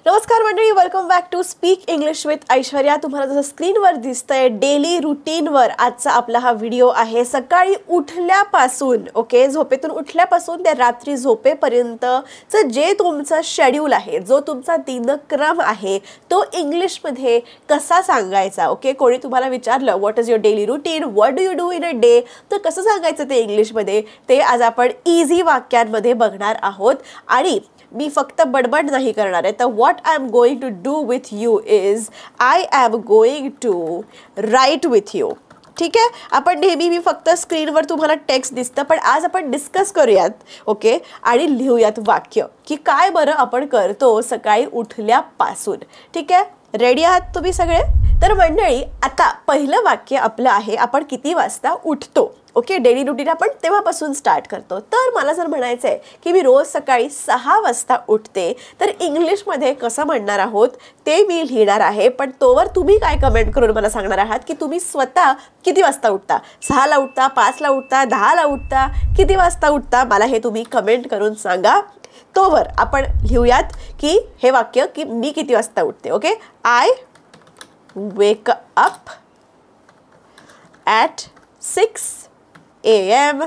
नमस्कार मंडळी, welcome back to speak English with Aishwarya. तुम्हाला जसं स्क्रीनवर दिसतंय डेली रुटीनवर आजचा आपला हा व्हिडिओ आहे. सकाळी उठल्यापासून झोपेतून उठल्यापासून ते रात्री झोपेपर्यंतचं जे तुमचं शेड्यूल आहे, जो तुमचा दिनक्रम आहे, तो इंग्लिशमध्ये कसा सांगायचा. कोणी तुम्हाला विचारलं what is your daily routine, what do you do in a day, तर कसं सांगायचं ते इंग्लिशमध्ये, ते आज आपण इझी वाक्यांमध्ये बघणार आहोत. आणि मी फक्त बडबड नाही करणार आहे. तर what I am going to do with you is I am going to write with you. ठीक आहे, आपण नेहमी मी फक्त स्क्रीनवर तुम्हाला टेक्स्ट दिसतं, पण आज आपण डिस्कस करूयात आणि लिहूयात वाक्य की काय बरं आपण करतो सकाळी उठल्यापासून. ठीक आहे, रेडी आहात तुम्ही सगळे? तर मंडळी, आता पहिलं वाक्य आपलं आहे आपण किती वाजता उठतो. डेली रुटीन आपण तेव्हापासून स्टार्ट करतो. तर मला जर म्हणायचं आहे की मी रोज सकाळी 6 वाजता उठते, तर इंग्लिशमध्ये कसं म्हणणार आहोत ते मी लिहिणार आहे. पण तोवर तुम्ही काय कमेंट करून मला सांगणार आहात की तुम्ही स्वतः किती वाजता उठता. 6ला उठता, 5ला उठता, 10ला उठता, किती वाजता उठता, मला हे तुम्ही कमेंट करून सांगा. तोवर आपण लिहूयात की हे वाक्य की मी किती वाजता उठते. I wake up at 6 AM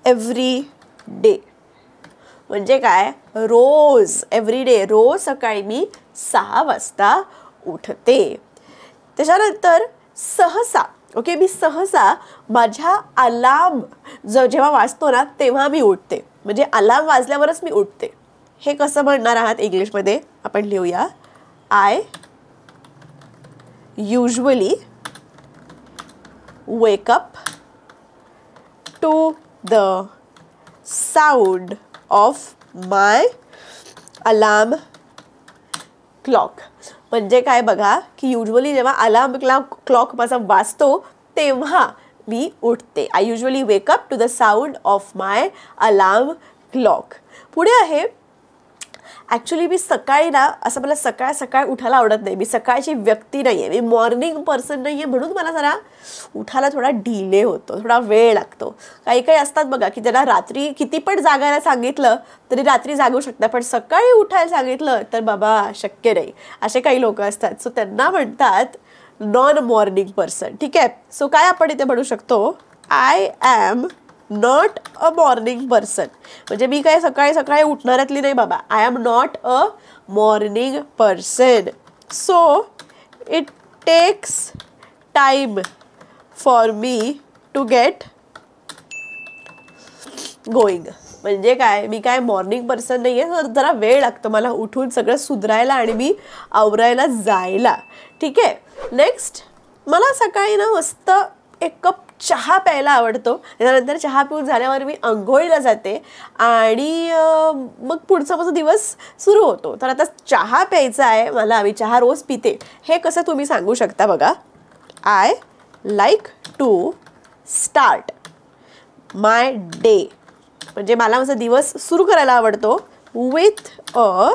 every day. म्हणजे काय, रोज, एव्हरी डे, रोज सकाळी मी 6 वाजता उठते. त्याच्यानंतर सहसा मी सहसा माझ्या अलार्म जेव्हा वाजतो ना तेव्हा मी उठते. म्हणजे अलार्म वाजल्यावरच मी उठते. हे कसं म्हणणार आहात इंग्लिशमध्ये, आपण लिहूया. I usually wake up to the sound of my alarm clock. म्हणजे काय बघा की युजली जेव्हा अलार्म क्लॉक माझा वाजतो तेव्हा मी उठते. I usually wake up to the sound of my alarm clock. पुढे आहे ॲक्च्युली मी सकाळी ना, असं मला सकाळ उठायला आवडत नाही. मी सकाळची व्यक्ती नाही आहे, मी मॉर्निंग पर्सन नाही आहे, म्हणून मला जरा उठायला थोडा डिले होतो, थोडा वेळ लागतो. काही असतात बघा की त्यांना रात्री किती पण जागायला सांगितलं तरी रात्री जागू शकतात, पण सकाळी उठायला सांगितलं तर बाबा शक्य नाही. असे काही लोक असतात. सो त्यांना म्हणतात नॉन मॉर्निंग पर्सन. ठीक आहे, सो काय आपण इथे म्हणू शकतो, I am not a morning person. म्हणजे मी काय सकाळी उठणाऱ्यातली नाही बाबा. I am not a morning person. So it takes time for me to get going. म्हणजे काय, मी काय मॉर्निंग पर्सन नाही आहे, जरा वेळ लागतो मला उठून सगळं सुधरायला आणि मी आवरायला जायला. ठीक आहे, नेक्स्ट, मला सकाळी ना मस्त एक कप चहा प्यायला आवडतो. त्यानंतर चहा पिऊन झाल्यावर मी अंघोळीला जाते आणि मग पुढचा माझा दिवस सुरू होतो. तर आता चहा प्यायचा आहे मला, मी चहा रोज पिते. हे कसं तुम्ही सांगू शकता बघा. I like to start my day. म्हणजे मला माझा दिवस सुरू करायला आवडतो with a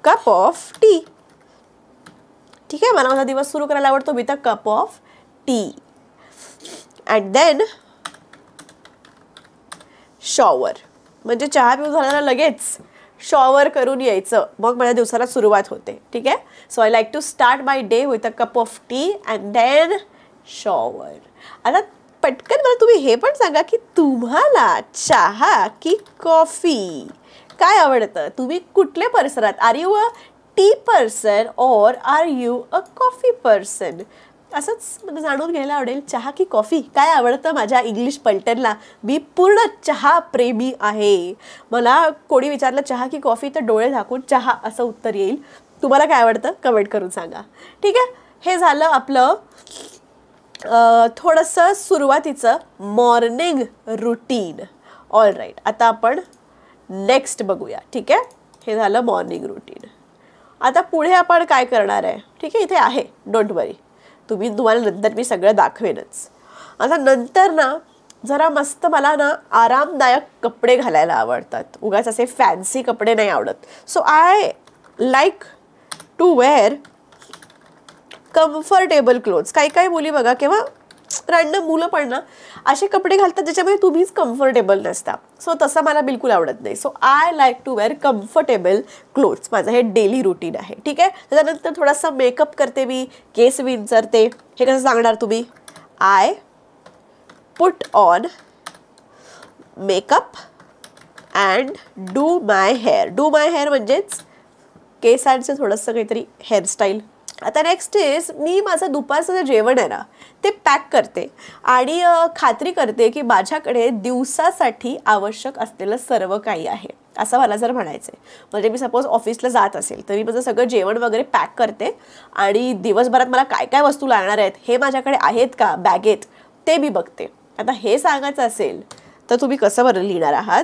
cup of tea. ठीक आहे, मला माझा दिवस सुरू करायला आवडतो with a cup of tea. And then shower. म्हणजे चहा पिऊन झाल्याला लगेच शॉवर करून यायचं, मग माझ्या दिवसाला सुरुवात होते. ठीक आहे, so I like to start my day with a cup of tea and then shower. आता पटकन मला तुम्ही हे पण सांगा की तुम्हाला चहा की कॉफी काय आवडतं. तुम्ही कुठले पर्सन आहात. Are you a tea person or are you a coffee person. असंच मला जाणून घ्यायला आवडेल, चहा की कॉफी काय आवडतं माझ्या इंग्लिश पलटनला. मी पूर्ण चहा प्रेमी आहे. मला कोणी विचारलं चहा की कॉफी तर डोळे झाकून चहा असं उत्तर येईल. तुम्हाला काय आवडतं कमेंट करून सांगा. ठीक आहे, हे झालं आपलं थोडंसं सुरुवातीचं मॉर्निंग रुटीन. ऑल राईट, आता आपण नेक्स्ट बघूया. ठीक आहे, हे झालं मॉर्निंग रुटीन. आता पुढे आपण काय करणार आहे. ठीक आहे, इथे आहे, डोंट वरी, तुम्हाला नंतर मी सगळं दाखवेनच. आता नंतर ना जरा मस्त मला ना आरामदायक कपडे घालायला आवडतात. उगाच असे फॅन्सी कपडे नाही आवडत. So I like to wear comfortable clothes. काही मुली बघा केव्हा रॅन्डम मुलं पण ना असे कपडे घालतात ज्याच्यामध्ये तुम्हीच कम्फर्टेबल नसता. सो तसं मला बिलकुल आवडत नाही. So I like to wear comfortable clothes. माझं हे डेली रुटीन आहे. ठीक आहे. त्याच्यानंतर थोडासा मेकअप करते मी, केस विंचरते. हे कसं सांगणार तुम्ही? I put on makeup and do my hair. Do my hair म्हणजेच केसांचं थोडंसं काहीतरी हेअरस्टाईल. आता नेक्स्ट इज मी माझं दुपारचं जे जेवण आहे ना ते पॅक करते आणि खात्री करते की माझ्याकडे दिवसासाठी आवश्यक असलेलं सर्व काही आहे असं मला जर म्हणायचं आहे. म्हणजे मी सपोज ऑफिसला जात असेल तर मी माझं सगळं जेवण वगैरे पॅक करते आणि दिवसभरात मला काय काय वस्तू लागणार आहेत हे माझ्याकडे आहेत का बॅगेत ते मी बघते. आता हे सांगायचं असेल तर तुम्ही कसं बरं लिहिणार आहात?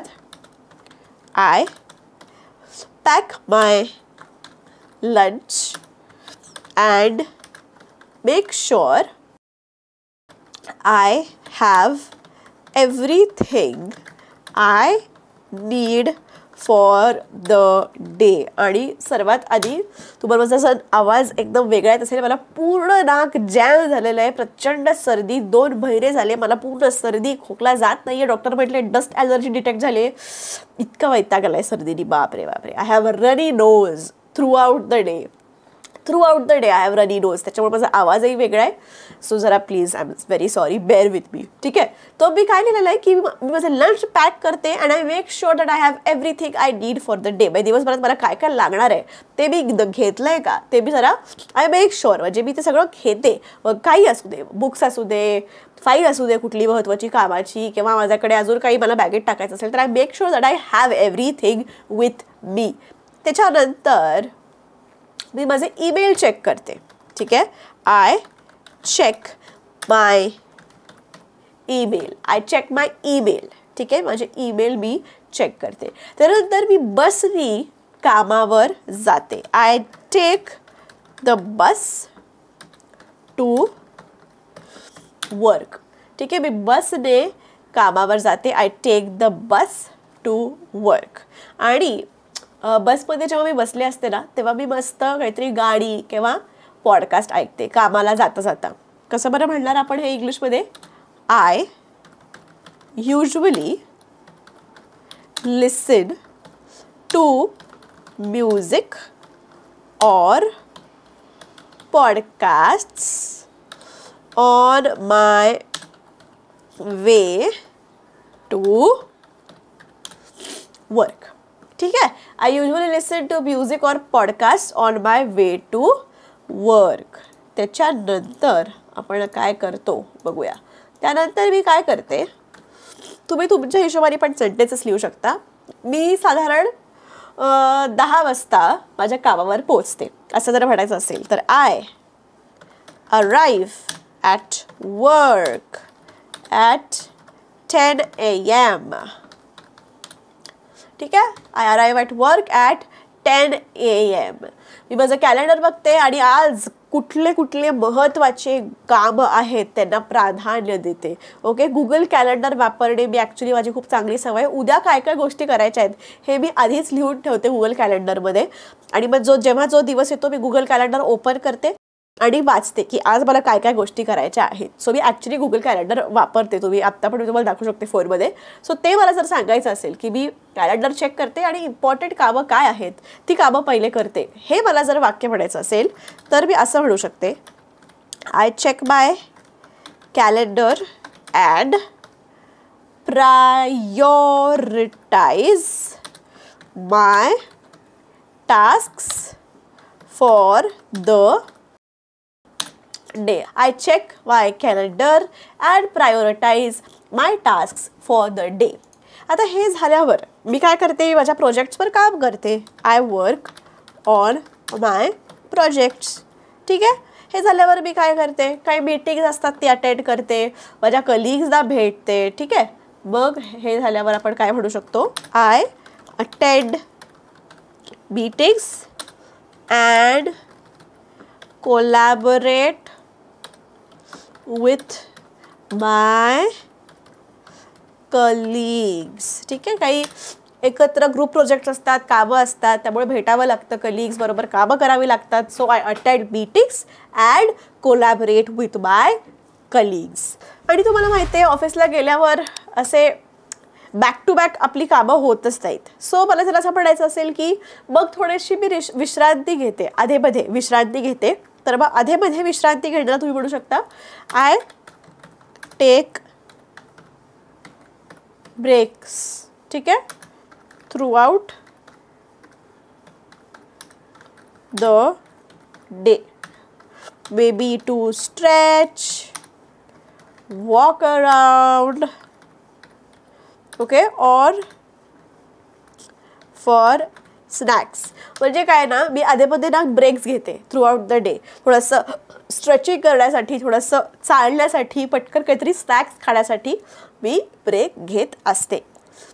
I pack my lunch and make sure I have everything I need for the day. आणि सर्वात आधी तुम्हाला माझा असा आवाज एकदम वेगळा येत असेल. मला पूर्ण नाक जॅम झालेलं आहे, प्रचंड सर्दी, 2 महिने झाले मला पूर्ण सर्दी, खोकला जात नाही आहे. डॉक्टर म्हटले डस्ट ॲलर्जी डिटेक्ट झाली आहे. इतका वैताग आला आहे सर्दीने, बापरे बापरे. I have a runny nose throughout the day. I have runny nose. त्याच्यामुळे माझा आवाजही वेगळा आहे. सो जरा please I am very sorry, bear with me. ठीक आहे. तो मी काय लिहिलेलं आहे की मी माझं लंच पॅक करते and I make sure that I have everything I need for the day. दिवसभरात मला काय काय लागणार आहे ते मी घेतलं आहे का ते मी जरा आय मेक शुअर, म्हणजे मी ते सगळं घेते. मग काही असू दे, बुक्स असू दे, फाईल असू दे कुठली महत्त्वाची कामाची, किंवा माझ्याकडे अजून काही मला बॅगेत टाकायचं असेल तर I make sure that I have everything with me. त्याच्यानंतर मी माझे ईमेल चेक करते. ठीक आहे. I check my email. ठीक आहे. माझे ईमेल मी चेक करते. त्यानंतर मी बसनी कामावर जाते. I take the bus to work. ठीक आहे. मी बसने कामावर जाते. I take the bus to work. आणि बसमध्ये जेव्हा मी बसले असते ना तेव्हा मी मस्त काहीतरी गाणी किंवा पॉडकास्ट ऐकते कामाला जाता जाता. कसं बरं म्हणणार आपण हे इंग्लिशमध्ये? I usually listen to music or podcasts on my way to work. ठीक आहे. I usually listen to music or podcast on my way to work. त्याच्यानंतर आपण काय करतो बघूया. त्यानंतर मी काय करते, तुम्ही तुमच्या हिशोबाने पण सेंटेन्सेस लिहू शकता. मी साधारण 10 वाजता माझ्या कामावर पोचते असं जर म्हणायचं असेल तर I arrive at work at 10 AM. ठीक आहे. I arrive at work at 10 AM. मी माझं कॅलेंडर बघते आणि आज कुठले कुठले महत्त्वाचे कामं आहेत त्यांना प्राधान्य देते. ओके. गुगल कॅलेंडर वापरणे मी ॲक्च्युली माझी खूप चांगली सवय. उद्या काय काय गोष्टी करायच्या आहेत हे मी आधीच लिहून ठेवते गुगल कॅलेंडरमध्ये. आणि मग जेव्हा जो दिवस येतो मी गुगल कॅलेंडर ओपन करते आणि वाचते की आज मला काय काय गोष्टी करायच्या आहेत. सो मी ॲक्च्युली गुगल कॅलेंडर वापरते. तुम्ही आत्ता पण मी तुम्हाला दाखवू शकते फोनमध्ये. सो ते मला जर सांगायचं असेल की मी कॅलेंडर चेक करते आणि इम्पॉर्टंट कामं काय आहेत ती कामं पहिले करते, हे मला जर वाक्य म्हणायचं असेल तर मी असं म्हणू शकते. I check my calendar and prioritise my tasks for the day. I check my calendar and prioritize my tasks for the day. आता हे झाल्यावर मी काय करते, माझ्या प्रोजेक्ट्सवर काम करते. I work on my projects. ठीक आहे. हे झाल्यावर मी काय करते, काही मीटिंग्स असतात ती अटेंड करते, माझ्या कलिग्सना भेटते. ठीक आहे. मग हे झाल्यावर आपण काय म्हणू शकतो, I attend meetings and collaborate with my colleagues. ठीक आहे. काही एकत्र ग्रुप प्रोजेक्ट्स असतात, कामं असतात, त्यामुळे भेटावं लागतं, कलिग्स बरोबर कामं करावी लागतात. So I attend meetings and collaborate with my colleagues. आणि तुम्हाला माहिती आहे ऑफिसला गेल्यावर असे बॅक टू बॅक आपली कामं होतच नाहीत. सो मला जर असं म्हणायचं असेल की मग थोडीशी मी विश्रांती घेते, अधेमध्ये विश्रांती घेते. तर मग अधेमध्ये विश्रांती घेण्याला तुम्ही म्हणू शकता आय टेक ब्रेक्स. ठीक आहे, throughout the day, maybe to stretch, walk around, okay, और फॉर स्नॅक्स. म्हणजे काय ना, मी आधेमध्ये ना ब्रेक्स घेते थ्रू आउट द डे, थोडंसं स्ट्रेचिंग करण्यासाठी, थोडंसं चालण्यासाठी, पटकन काहीतरी स्नॅक्स खाण्यासाठी मी ब्रेक घेत असते.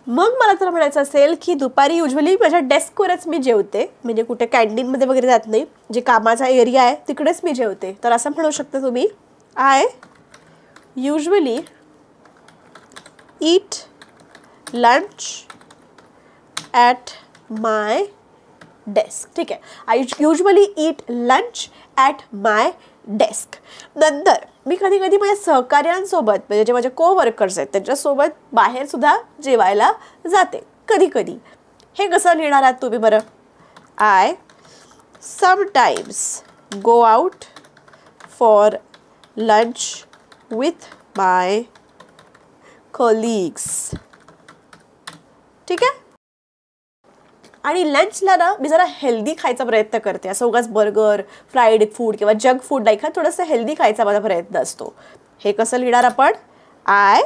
मग मला तर म्हणायचं असेल की दुपारी युजली माझ्या डेस्कवरच मी जेवते, म्हणजे कुठे कॅन्टीनमध्ये वगैरे जात नाही. जे कामाचा एरिया आहे तिकडेच मी जेवते. तर असं म्हणू शकता तुम्ही I usually eat lunch at my desk. ठीक आहे, I usually eat lunch at my desk. नंतर मी कधी कधी माझ्या सहकार्यांसोबत, म्हणजे जे माझे कोवर्कर्स आहेत त्यांच्यासोबत बाहेरसुद्धा जेवायला जाते कधी कधी. हे कसं लिहिणार आहात तुम्ही बरं? I sometimes go out for lunch with my colleagues. ठीक आहे, आणि लंचला ना मी जरा हेल्दी खायचा प्रयत्न करते. असं उगाच बर्गर, फ्राईड फूड किंवा जंक फूड नाही खात, थोडंसं हेल्दी खायचा माझा प्रयत्न असतो. हे कसं लिहिणार आपण? I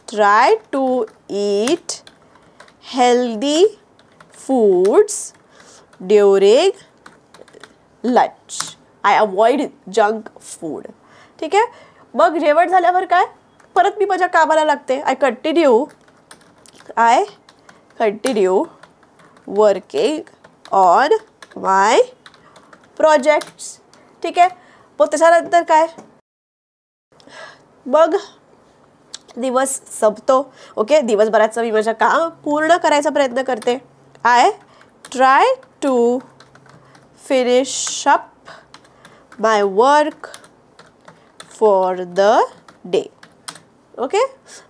try to eat healthy foods during lunch. I avoid junk food. ठीक आहे, मग जेवण झाल्यावर काय, परत मी माझ्या कामाला लागते. I continue working on my projects. ठीक आहे, मग त्याच्यानंतर काय, मग दिवस संपतो. ओके, दिवसभराचं मी माझं काम पूर्ण करायचा प्रयत्न करते. I try to finish up my work for the day. Okay,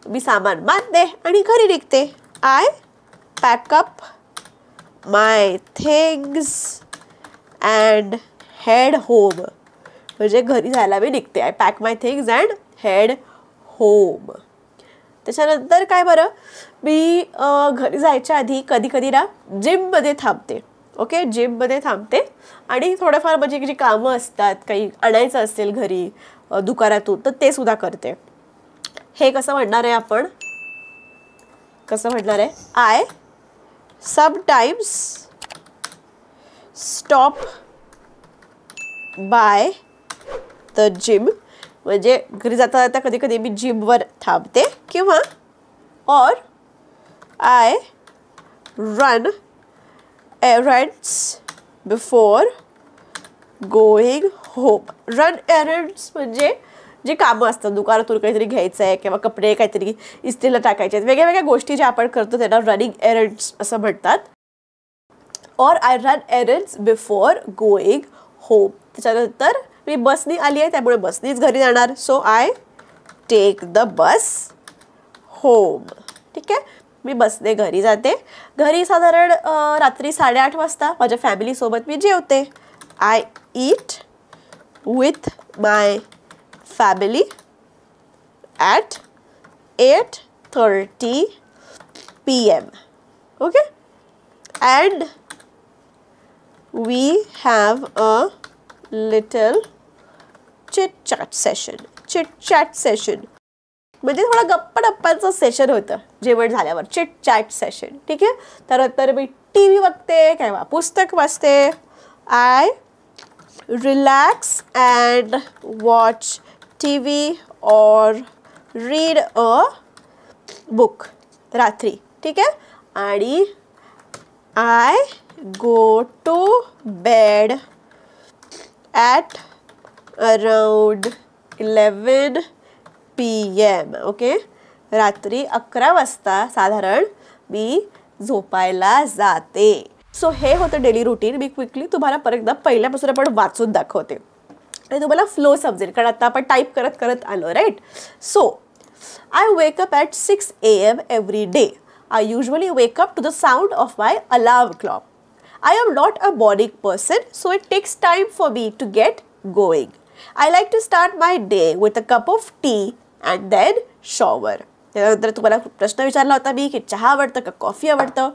मी सामान बांधते आणि घरी निघते. I pack up my things and head home. म्हणजे घरी जायला मी निघते. I pack my things and head home. त्याच्यानंतर काय बरं, मी घरी जायच्या आधी कधी कधी ना जिममध्ये थांबते. ओके, जिममध्ये थांबते आणि थोडंफार म्हणजे जी कामं असतात, काही आणायचं असेल घरी दुकानातून, तर ते सुद्धा करते. हे कसं म्हणणार आहे आपण? कसं म्हणणार आहे? I sometimes stop by the gym. म्हणजे घरी जाता जाता कधी कधी मी जिमवर थांबते. किंवा और I run errands before going home. Run errands म्हणजे जी कामं असतात, दुकानातून काहीतरी घ्यायचं आहे किंवा कपडे काहीतरी इस्त्रीला टाकायचे आहेत, वेगळ्या वेगळ्या गोष्टी ज्या आपण करतो त्यांना रनिंग एरंड्स असं म्हणतात. और I run errands before going home. त्याच्यानंतर मी बसनी आली आहे त्यामुळे बसनीच घरी जाणार. So I take the bus home. ठीक आहे, मी बसने घरी जाते. घरी साधारण रात्री 8:30 वाजता माझ्या फॅमिलीसोबत मी जेवते. I eat with my family at 8:30 p.m. Okay, and we have a little chit chat session. म्हणजे थोडा गप्पा सेशन होतं जेवण झाल्यावर, चिट चॅट सेशन. ठीक आहे, तर मी टी व्ही बघते किंवा पुस्तक वाचते. I relax and watch TV or read a book रात्री. ठीक आहे, आणि I go to bed at around 11 p.m. Okay, रात्री 11 वाजता साधारण मी झोपायला जाते. सो हे होतं डेली रुटीन. मी क्विकली तुम्हाला परत एकदा पहिल्यापासून आपण वाचून दाखवते. आणि तुम्हाला फ्लो समजेल, कारण आता आपण टाईप करत करत आलो, right. So I wake up at 6 a.m. every day. I usually wake up to the sound of my alarm clock. I am not a morning person, so it takes time for me to get going. I like to start my day with a cup of tea and then shower. त्यानंतर तुम्हाला प्रश्न विचारला होता मी की चहा आवडतं का coffee आवडतं.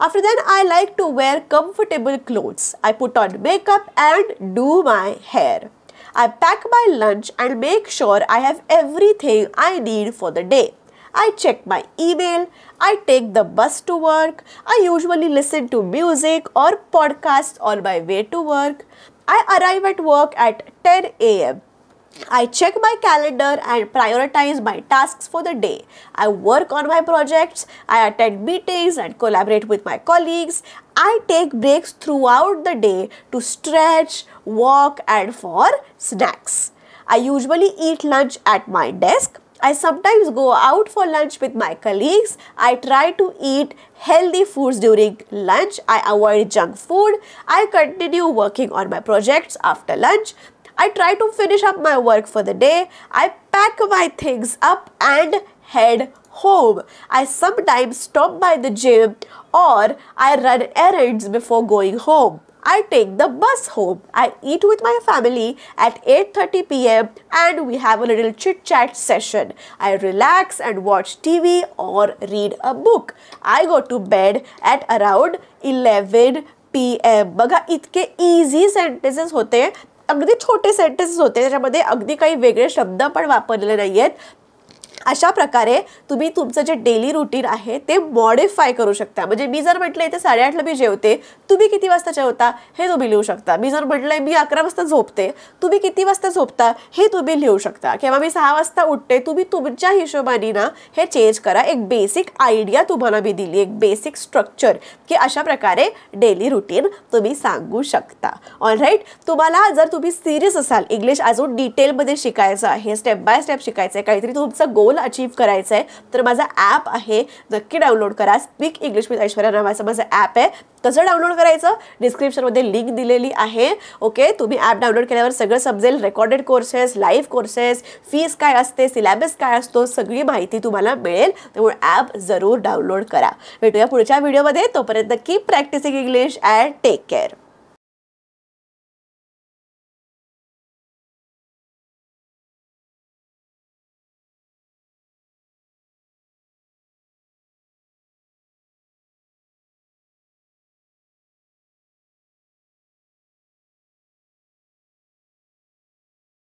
After that, I like to wear comfortable clothes. I put on makeup and do my hair. I pack my lunch and make sure I have everything I need for the day. I check my email. I take the bus to work. I usually listen to music or podcasts on my way to work. I arrive at work at 10 a.m. I check my calendar and prioritize my tasks for the day. I work on my projects. I attend meetings and collaborate with my colleagues. I take breaks throughout the day to stretch, walk, and for snacks. I usually eat lunch at my desk. I sometimes go out for lunch with my colleagues. I try to eat healthy foods during lunch. I avoid junk food. I continue working on my projects after lunch. I try to finish up my work for the day. I pack my things up and head home. I sometimes stop by the gym or I run errands before going home. I take the bus home. I eat with my family at 8:30 p.m. and we have a little chit-chat session. I relax and watch TV or read a book. I go to bed at around 11 p.m. बघा इतके easy sentences होते, अगदी छोटे sentences होते, त्याच्यामध्ये अगदी काही वेगळे शब्द पण वापरलेले नाही आहेत. अशा प्रकारे तुम्ही तुमचं जे डेली रुटीन आहे ते मॉडिफाय करू शकता. म्हणजे मी जर म्हटलं इथे 8:30ला मी जेवते, तुम्ही किती वाजता जेवता हे तुम्ही लिहू शकता. मी जर म्हटलंय मी 11 वाजता झोपते, तुम्ही किती वाजता झोपता हे तुम्ही लिहू शकता. किंवा मी 6 वाजता उठते, तुम्ही तुमच्या हिशोबाने ना हे चेंज करा. एक बेसिक आयडिया तुम्हाला मी दिली, एक बेसिक स्ट्रक्चर, की अशा प्रकारे डेली रुटीन तुम्ही सांगू शकता. ऑलराईट. तुम्हाला जर तुम्ही सिरियस असाल, इंग्लिश अजून डिटेलमध्ये शिकायचं आहे, स्टेप बाय स्टेप शिकायचं आहे, काहीतरी तुमचं गोल अचीव करायचं आहे, तर माझा ॲप आहे, नक्की डाउनलोड करा. स्पीक इंग्लिश विथ ऐश्वर्या नावाचं माझं ॲप आहे. कसं डाउनलोड करायचं, डिस्क्रिप्शनमध्ये लिंक दिलेली आहे. ओके. तुम्ही ॲप डाउनलोड केल्यावर सगळं समजेल. Recorded courses, live courses, fees काय असते, सिलेबस काय असतो, सगळी माहिती तुम्हाला मिळेल. त्यामुळे ॲप जरूर डाउनलोड करा. भेटूया पुढच्या व्हिडिओमध्ये. तोपर्यंत keep practising English and take care.